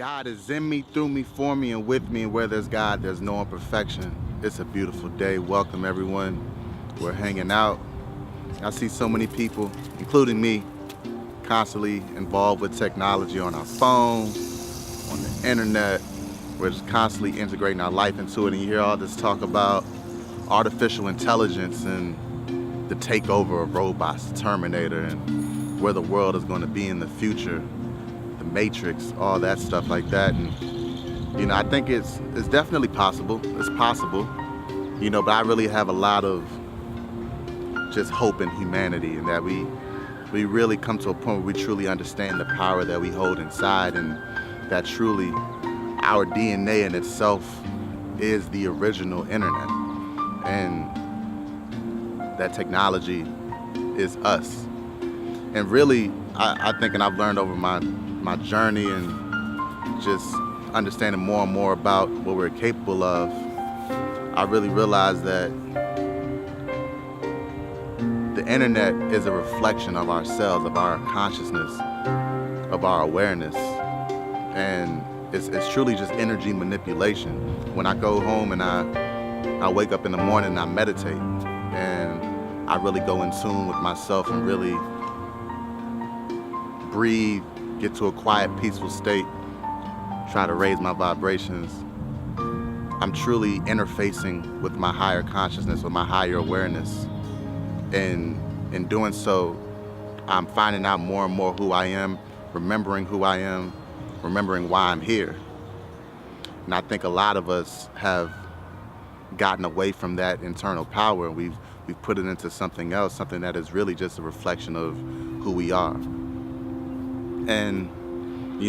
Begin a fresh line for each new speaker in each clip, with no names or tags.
God is in me, through me, for me, and with me, and where there's God, there's no imperfection. It's a beautiful day. Welcome, everyone. We're hanging out. I see so many people, including me, constantly involved with technology on our phones, on the internet. We're just constantly integrating our life into it, and you hear all this talk about artificial intelligence and the takeover of robots, the Terminator, and where the world is going to be in the future. The Matrix, all that stuff like that. And I think it's definitely possible. It's possible, but I really have a lot of just hope in humanity, and that we really come to a point where we truly understand the power that we hold inside, and that truly our DNA in itself is the original internet, and that technology is us. And really, I think, and I've learned over my journey and just understanding more and more about what we're capable of, I really realized that the internet is a reflection of ourselves, of our consciousness, of our awareness. And it's truly just energy manipulation. When I go home and I wake up in the morning and I meditate, and I really go in tune with myself and really breathe, get to a quiet, peaceful state, try to raise my vibrations, I'm truly interfacing with my higher consciousness, with my higher awareness. And in doing so, I'm finding out more and more who I am, remembering who I am, remembering why I'm here. And I think a lot of us have gotten away from that internal power. We've put it into something else, something that is really just a reflection of who we are. And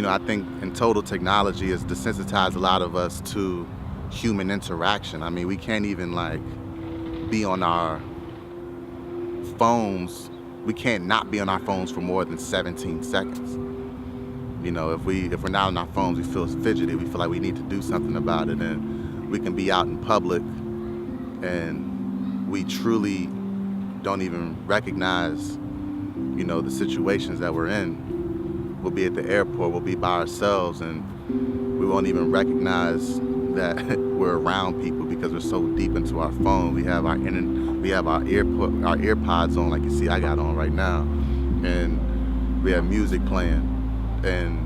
I think in total, technology has desensitized a lot of us to human interaction. I mean, we can't even be on our phones. We can't not be on our phones for more than 17 seconds. If we're not on our phones, we feel fidgety. We feel like we need to do something about it. And we can be out in public and we truly don't even recognize, the situations that we're in. We'll be at the airport, we'll be by ourselves, and we won't even recognize that we're around people because we're so deep into our phone. We have our earpods on, like you see I got on right now, and we have music playing, and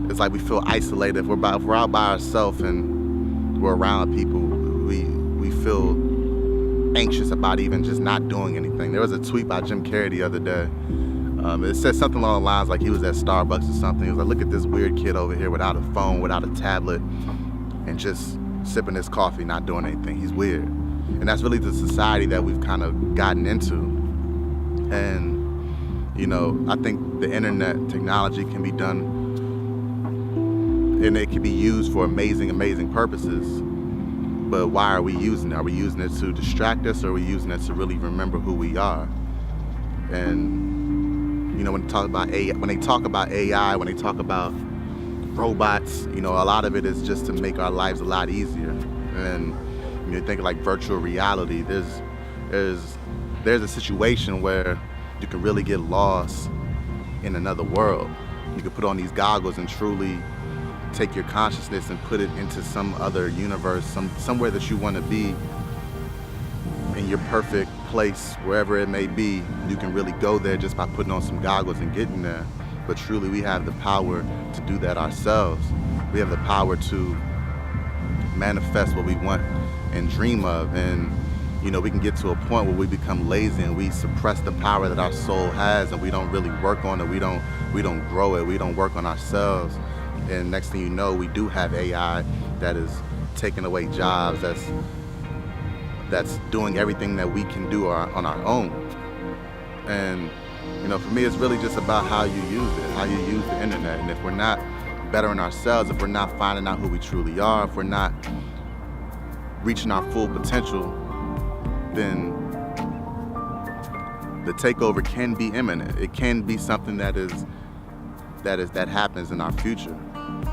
it's like we feel isolated. If we're out by ourselves and we're around people, we feel anxious about even just not doing anything. There was a tweet by Jim Carrey the other day. It said something along the lines like he was at Starbucks or something. He was like, look at this weird kid over here without a phone, without a tablet, and just sipping his coffee, not doing anything. He's weird. And that's really the society that we've kind of gotten into. And, I think the internet technology can be done, and it can be used for amazing, amazing purposes. But why are we using it? Are we using it to distract us, or are we using it to really remember who we are? And when they talk about AI, when they talk about robots, a lot of it is just to make our lives a lot easier. And you think like virtual reality, there's a situation where you can really get lost in another world. You can put on these goggles and truly take your consciousness and put it into some other universe, somewhere that you want to be, in your perfect place, wherever it may be. You can really go there just by putting on some goggles and getting there. But truly, we have the power to do that ourselves. We have the power to manifest what we want and dream of. And we can get to a point where we become lazy and we suppress the power that our soul has, and we don't really work on it. We don't grow it. We don't work on ourselves. And next thing you know, we do have AI that is taking away jobs, that's doing everything that we can do on our own. And for me, it's really just about how you use it, how you use the internet. And if we're not bettering ourselves, if we're not finding out who we truly are, if we're not reaching our full potential, then the takeover can be imminent. It can be something that happens in our future.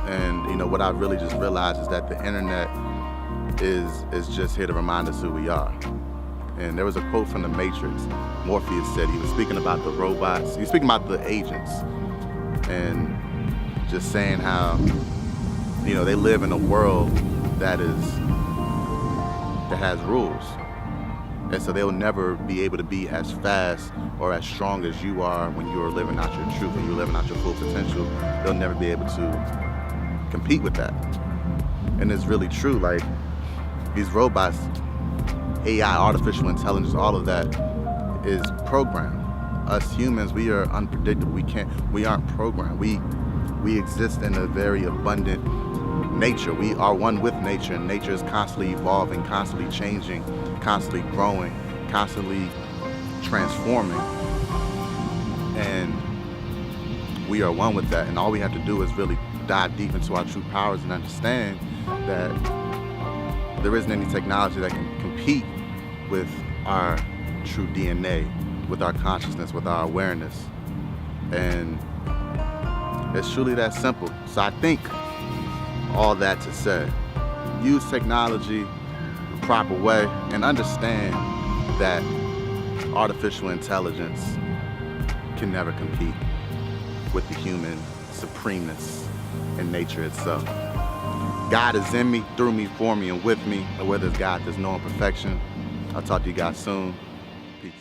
And what I really just realized is that the internet is just here to remind us who we are. And there was a quote from The Matrix. Morpheus said, he was speaking about the robots, he was speaking about the agents, and just saying how, they live in a world that has rules. And so they'll never be able to be as fast or as strong as you are when you're living out your truth, when you're living out your full potential. They'll never be able to compete with that. And it's really true, like these robots, AI, artificial intelligence, all of that is programmed. Us humans, we are unpredictable. We aren't programmed. We exist in a very abundant nature. We are one with nature, and nature is constantly evolving, constantly changing, constantly growing, constantly transforming. And we are one with that. And all we have to do is really dive deep into our true powers and understand that there isn't any technology that can compete with our true DNA, with our consciousness, with our awareness. And it's truly that simple. So I think all that to say, use technology the proper way and understand that artificial intelligence can never compete with the human supremeness in nature itself. God is in me, through me, for me, and with me. And where there's God, there's no imperfection. I'll talk to you guys soon. Peace.